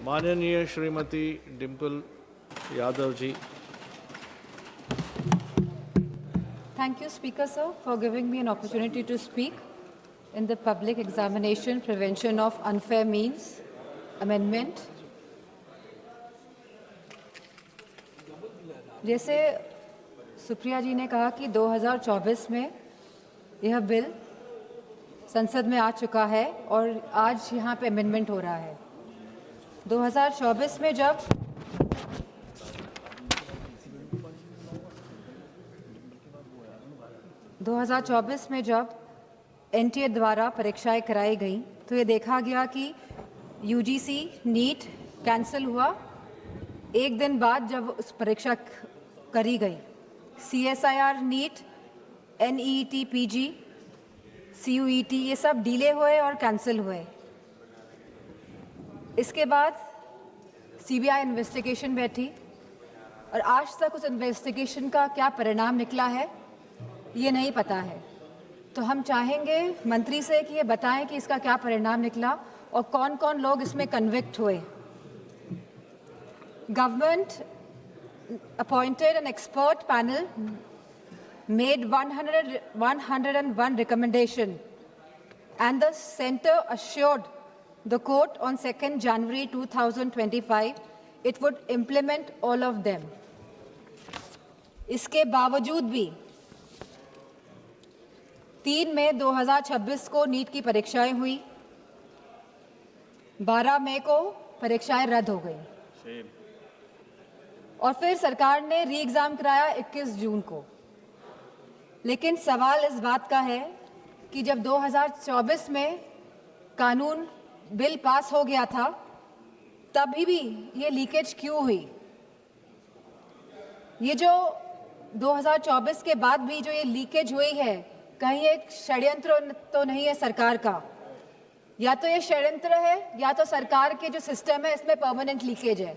माननीय Shrimati Dimple Yadav ji. Thank you, Speaker, sir, for giving me an opportunity to speak in the Public Examination Prevention of Unfair Means Amendment. जैसे सुप्रिया जी ने कहा कि 2024 में यह बिल संसद में आ चुका है और आज यहाँ पे अमेंडमेंट हो रहा है। 2024 में जब एनटीए द्वारा परीक्षाएं कराई गई तो ये देखा गया कि यूजीसी नीट कैंसिल हुआ एक दिन बाद जब उस परीक्षा करी गई। CSIR NEET, NET PG, CUET ये सब डिले हुए और कैंसिल हुए। इसके बाद सीबीआई इन्वेस्टिगेशन बैठी और आज तक उस इन्वेस्टिगेशन का क्या परिणाम निकला है ये नहीं पता है। तो हम चाहेंगे मंत्री से कि ये बताएं कि इसका क्या परिणाम निकला और कौन कौन लोग इसमें कन्विक्ट हुए। Government appointed an expert panel, made 101 recommendation, and the centre assured the court on 2nd January 2025 it would implement all of them. इसके बावजूद भी 3 मई 2026 को नीट की परीक्षाएं हुई, 12 मई को परीक्षाएं रद्द हो गई और फिर सरकार ने री एग्ज़ाम कराया 21 जून को। लेकिन सवाल इस बात का है कि जब 2024 में कानून बिल पास हो गया था तभी भी ये लीकेज क्यों हुई? ये जो 2024 के बाद भी जो ये लीकेज हुई है, कहीं एक षड्यंत्र तो नहीं है सरकार का? या तो ये षड्यंत्र है या तो सरकार के जो सिस्टम है इसमें परमानेंट लीकेज है।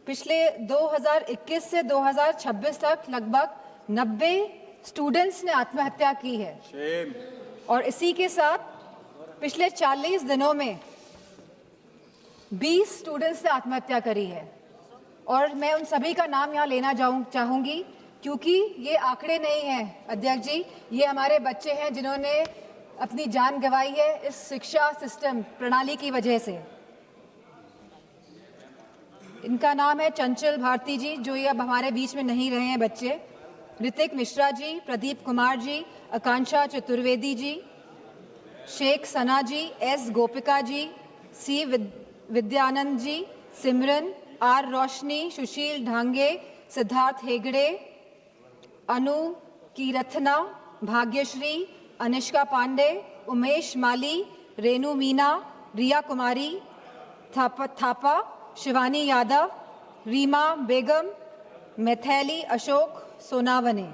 पिछले 2021 से 2026 तक लगभग 90 स्टूडेंट्स ने आत्महत्या की है। और इसी के साथ पिछले 40 दिनों में 20 स्टूडेंट्स ने आत्महत्या करी है। और मैं उन सभी का नाम यहाँ लेना चाहूँगी क्योंकि ये आंकड़े नहीं हैं अध्यक्ष जी, ये हमारे बच्चे हैं जिन्होंने अपनी जान गंवाई है इस शिक्षा सिस्टम प्रणाली की वजह से। इनका नाम है चंचल भारती जी, जो ये अब हमारे बीच में नहीं रहे हैं बच्चे, ऋतिक मिश्रा जी, प्रदीप कुमार जी, आकांक्षा चतुर्वेदी जी, शेख सना जी, S Gopika ji, C Vidyanand ji, Simran, are रोशनी, सुशील ढांगे, सिद्धार्थ हेगड़े, अनु कीरथना, भाग्यश्री, अनिष्का पांडे, उमेश माली, रेनू मीना, रिया कुमारी थापा, शिवानी यादव, रीमा बेगम, मैथैली अशोक सोनावने।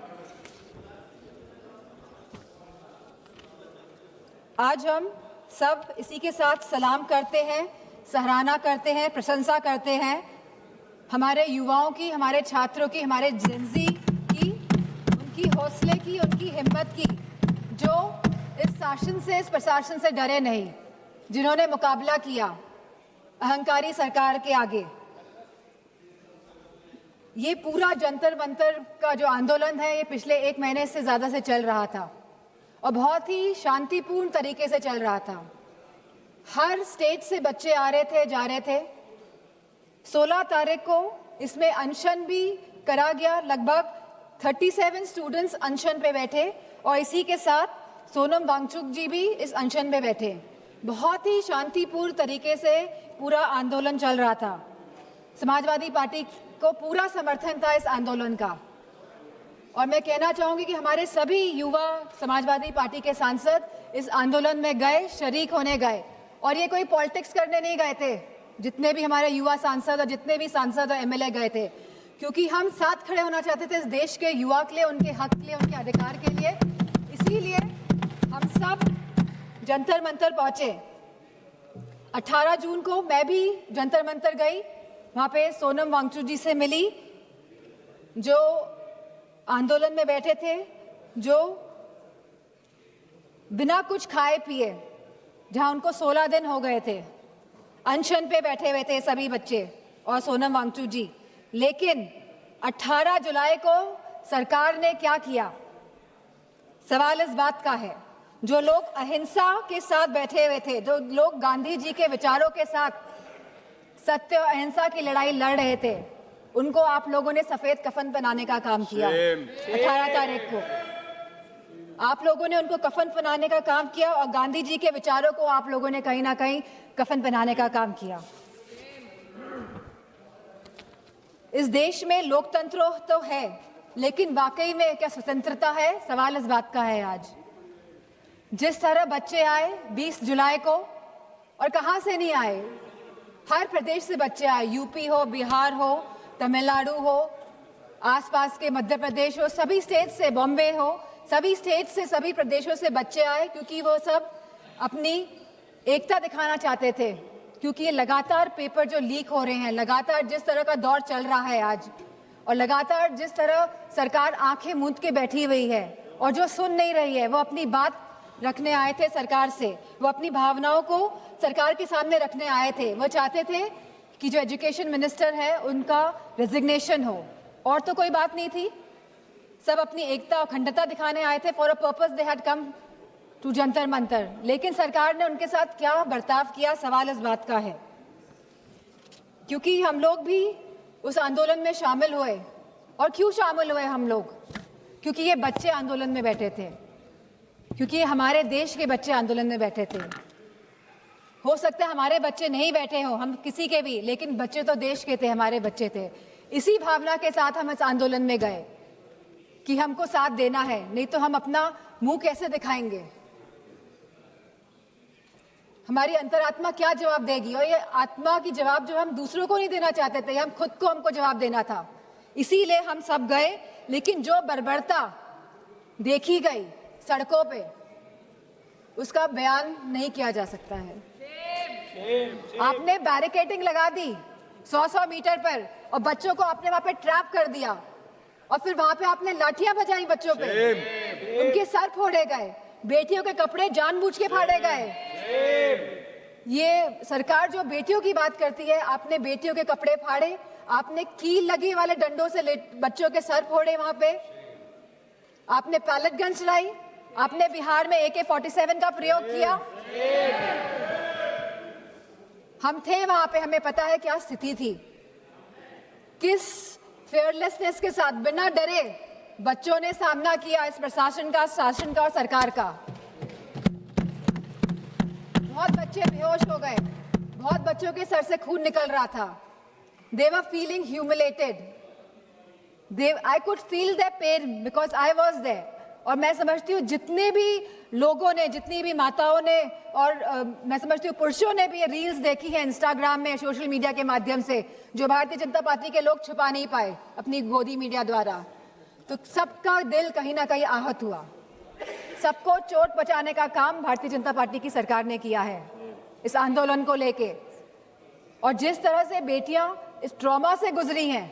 आज हम सब इसी के साथ सलाम करते हैं, सराहना करते हैं, प्रशंसा करते हैं हमारे युवाओं की, हमारे छात्रों की, हमारे जेनजी की, उनकी हौसले की, उनकी हिम्मत की, जो इस शासन से, इस प्रशासन से डरे नहीं, जिन्होंने मुकाबला किया अहंकारी सरकार के आगे। ये पूरा जंतर मंतर का जो आंदोलन है ये पिछले 1 महीने से ज़्यादा से चल रहा था और बहुत ही शांतिपूर्ण तरीके से चल रहा था। हर स्टेट से बच्चे आ रहे थे, जा रहे थे। 16 तारीख को इसमें अनशन भी करा गया, लगभग 37 स्टूडेंट्स अनशन पे बैठे और इसी के साथ सोनम वांगचुक जी भी इस अनशन पे बैठे। बहुत ही शांतिपूर्ण तरीके से पूरा आंदोलन चल रहा था। समाजवादी पार्टी को पूरा समर्थन था इस आंदोलन का और मैं कहना चाहूँगी कि हमारे सभी युवा समाजवादी पार्टी के सांसद इस आंदोलन में गए, शरीक होने गए और ये कोई पॉलिटिक्स करने नहीं गए थे। जितने भी हमारे युवा सांसद और जितने भी सांसद और एमएलए गए थे, क्योंकि हम साथ खड़े होना चाहते थे इस देश के युवा के लिए, उनके हक के लिए, उनके अधिकार के लिए। इसीलिए हम सब जंतर मंतर पहुंचे। 18 जून को मैं भी जंतर मंतर गई, वहाँ पे सोनम वांगचुक जी से मिली जो आंदोलन में बैठे थे, जो बिना कुछ खाए पिए जहां उनको 16 दिन हो गए थे, अनशन पे बैठे हुए थे सभी बच्चे और सोनम वांगचुक जी। लेकिन 18 जुलाई को सरकार ने क्या किया? सवाल इस बात का है, जो लोग अहिंसा के साथ बैठे हुए थे, जो लोग गांधी जी के विचारों के साथ सत्य और अहिंसा की लड़ाई लड़ रहे थे, उनको आप लोगों ने सफेद कफन पहनाने का काम किया। 18 तारीख को आप लोगों ने उनको कफन पहनाने का काम किया और गांधी जी के विचारों को आप लोगों ने कहीं ना कहीं कफन पहनाने का काम किया। इस देश में लोकतंत्र तो है, लेकिन वाकई में क्या स्वतंत्रता है? सवाल इस बात का है आज। जिस तरह बच्चे आए 20 जुलाई को, और कहां से नहीं आए, हर प्रदेश से बच्चे आए, यूपी हो, बिहार हो, तमिलनाडु हो, आसपास के मध्य प्रदेश हो, सभी स्टेट से, बॉम्बे हो, सभी स्टेट से, सभी प्रदेशों से बच्चे आए, क्योंकि वो सब अपनी एकता दिखाना चाहते थे। क्योंकि ये लगातार पेपर जो लीक हो रहे हैं, लगातार जिस तरह का दौर चल रहा है आज, और लगातार जिस तरह सरकार आंखें मूंद के बैठी हुई है और जो सुन नहीं रही है, वो अपनी बात रखने आए थे सरकार से, वो अपनी भावनाओं को सरकार के सामने रखने आए थे। वो चाहते थे कि जो एजुकेशन मिनिस्टर है उनका रेजिग्नेशन हो, और तो कोई बात नहीं थी। सब अपनी एकता और अखंडता दिखाने आए थे। For a purpose they had come to Jantar Mantar. लेकिन सरकार ने उनके साथ क्या बर्ताव किया, सवाल इस बात का है। क्योंकि हम लोग भी उस आंदोलन में शामिल हुए। और क्यों शामिल हुए हम लोग? क्योंकि ये बच्चे आंदोलन में बैठे थे, क्योंकि ये हमारे देश के बच्चे आंदोलन में बैठे थे। हो सकता है हमारे बच्चे नहीं बैठे हो, हम किसी के भी, लेकिन बच्चे तो देश के थे, हमारे बच्चे थे। इसी भावना के साथ हम इस आंदोलन में गए कि हमको साथ देना है, नहीं तो हम अपना मुंह कैसे दिखाएंगे? हमारी अंतरात्मा क्या जवाब देगी? और ये आत्मा की जवाब जो हम दूसरों को नहीं देना चाहते थे, हम खुद को, हमको जवाब देना था। इसीलिए हम सब गए। लेकिन जो बर्बरता देखी गई सड़कों पे, उसका बयान नहीं किया जा सकता है। आपने बैरिकेडिंग लगा दी 100-100 मीटर पर, और बच्चों को आपने वहां पे ट्रैप कर दिया, और फिर वहां पे आपने लाठियां बजाई बच्चों पे, उनके सर फोड़े गए, बेटियों के कपड़े जानबूझ के फाड़े गए। ये सरकार जो बेटियों की बात करती है, आपने बेटियों के कपड़े फाड़े, आपने कील लगी वाले डंडों से बच्चों के सर फोड़े, वहां पे आपने पैलेट गन चलाई, आपने बिहार में AK-47 का प्रयोग किया। हम थे वहां पे, हमें पता है क्या स्थिति थी। किस फेयरलेसनेस के साथ, बिना डरे बच्चों ने सामना किया इस प्रशासन का, शासन का और सरकार का। बहुत बच्चे बेहोश हो गए, बहुत बच्चों के सर से खून निकल रहा था। They were feeling humiliated. I could feel their pain because I was there. और मैं समझती हूँ जितने भी लोगों ने, जितनी भी माताओं ने, और मैं समझती हूँ पुरुषों ने भी ये रील्स देखी है इंस्टाग्राम में, सोशल मीडिया के माध्यम से, जो भारतीय जनता पार्टी के लोग छुपा नहीं पाए अपनी गोदी मीडिया द्वारा। तो सबका दिल कहीं ना कहीं आहत हुआ। सबको चोट पहुंचाने का काम भारतीय जनता पार्टी की सरकार ने किया है इस आंदोलन को लेके। और जिस तरह से बेटियां इस ट्रॉमा से गुजरी हैं,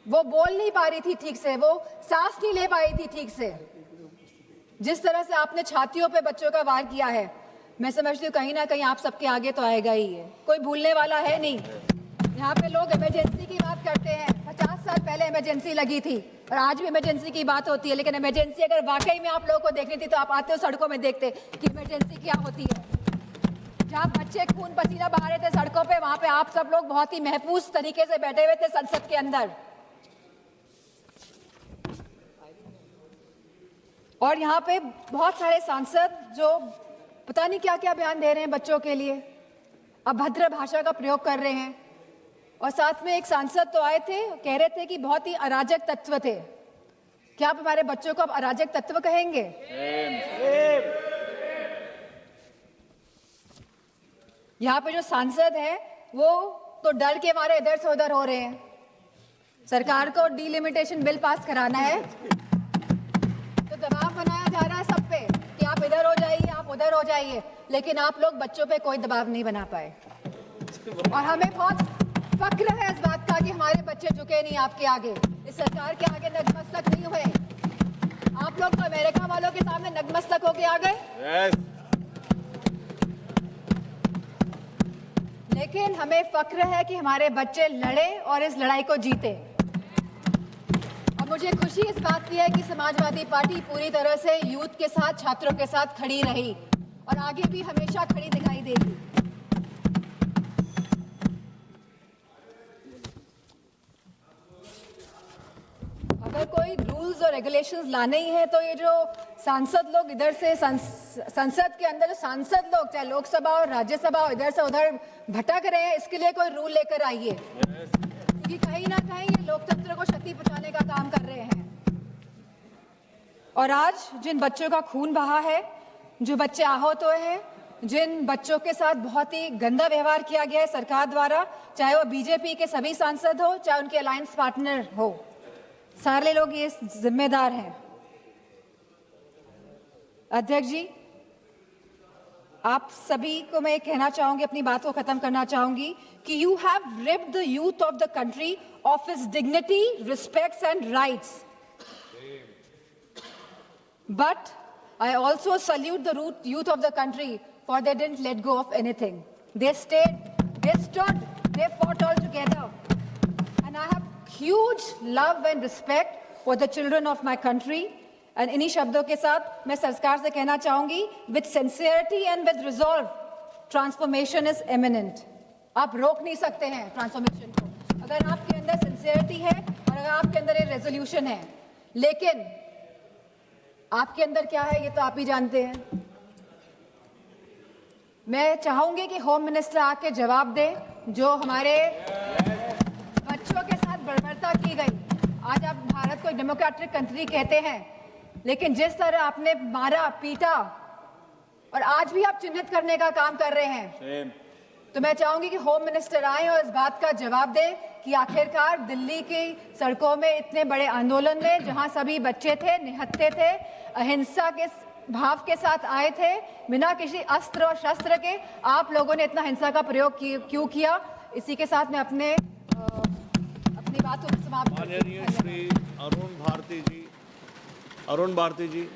वो बोल नहीं पा रही थी ठीक से, वो सांस नहीं ले पाई थी ठीक से। जिस तरह से आपने छातियों पे बच्चों का वार किया है, मैं समझती हूँ कहीं ना कहीं आप सबके आगे तो आएगा ही है, कोई भूलने वाला है नहीं। यहाँ पे लोग इमरजेंसी की बात करते हैं, 50 साल पहले इमरजेंसी लगी थी और आज भी इमरजेंसी की बात होती है। लेकिन इमरजेंसी अगर वाकई में आप लोगों को देखनी थी तो आप आते हो सड़कों में, देखते कि इमरजेंसी क्या होती है। जहाँ बच्चे खून पसीना बहा रहे थे सड़कों पे, वहां पे आप सब लोग बहुत ही महफूज तरीके से बैठे हुए थे संसद के अंदर। और यहाँ पे बहुत सारे सांसद जो पता नहीं क्या क्या बयान दे रहे हैं बच्चों के लिए, अभद्र भाषा का प्रयोग कर रहे हैं। और साथ में एक सांसद तो आए थे, कह रहे थे कि बहुत ही अराजक तत्व थे। क्या आप हमारे बच्चों को अब अराजक तत्व कहेंगे? यहाँ पे जो सांसद है वो तो डर के मारे इधर से उधर हो रहे हैं। सरकार को डिलिमिटेशन बिल पास कराना है तो दबाव बनाया जा रहा है सब पे कि आप इधर हो जाइए, आप उधर हो जाइए, लेकिन आप लोग बच्चों पे कोई दबाव नहीं बना पाए। और हमें बहुत फक्र है इस बात का कि हमारे बच्चे झुके नहीं आपके आगे, इस सरकार के आगे नतमस्तक नहीं हुए। आप लोग तो अमेरिका वालों के सामने नतमस्तक होके आ गए। लेकिन हमें फक्र है कि हमारे बच्चे लड़े और इस लड़ाई को जीते। और मुझे खुशी इस बात की है कि समाजवादी पार्टी पूरी तरह से यूथ के साथ, छात्रों के साथ खड़ी रही और आगे भी हमेशा खड़ी दिखाई देगी। अगर कोई रूल्स और रेगुलेशंस लाने ही है तो ये जो सांसद लोग इधर से संसद के अंदर जो सांसद लोग चाहे लोकसभा और राज्यसभा और इधर से उधर भटक रहे हैं, इसके लिए कोई रूल लेकर आइए, क्योंकि कहीं ना कहीं ये लोकतंत्र को क्षति पहुंचाने का काम कर रहे हैं। और आज जिन बच्चों का खून बहा है, जो बच्चे आहत हुए हैं, जिन बच्चों के साथ बहुत ही गंदा व्यवहार किया गया है सरकार द्वारा, चाहे वो बीजेपी के सभी सांसद हो, चाहे उनके अलायंस पार्टनर हो, सारे लोग ये जिम्मेदार हैं। अध्यक्ष जी, आप सभी को मैं कहना चाहूंगी, अपनी बात को खत्म करना चाहूंगी कि you have ripped the youth of the country of his dignity, respects and rights, but I also salute the youth of the country for they didn't let go of anything. They stayed, they stood, they fought all together. And I have huge love and respect for the children of my country. And इन्हीं शब्दों के साथ मैं सरकार से कहना चाहूंगी, with sincerity and with resolve, transformation is imminent. आप रोक नहीं सकते हैं ट्रांसफॉर्मेशन को, अगर आपके अंदर सिंसियरिटी है और अगर आपके अंदर ये रेजोल्यूशन है। लेकिन आपके अंदर क्या है ये तो आप ही जानते हैं। मैं चाहूंगी कि होम मिनिस्टर आके जवाब दे, जो हमारे बच्चों के साथ बर्बरता की गई। आज आप भारत को डेमोक्रेटिक कंट्री कहते हैं, लेकिन जिस तरह आपने मारा, पीटा और आज भी आप चिन्हित करने का काम कर रहे हैं, तो मैं चाहूंगी कि होम मिनिस्टर आए और इस बात का जवाब दे कि आखिरकार दिल्ली की सड़कों में इतने बड़े आंदोलन में, जहां सभी बच्चे थे, निहत्थे थे, अहिंसा के भाव के साथ आए थे, बिना किसी अस्त्र और शस्त्र के, आप लोगों ने इतना हिंसा का प्रयोग क्यों किया? इसी के साथ मैं अपनी बात को समाप्त करती हूं। माननीय श्री अरुण भारती जी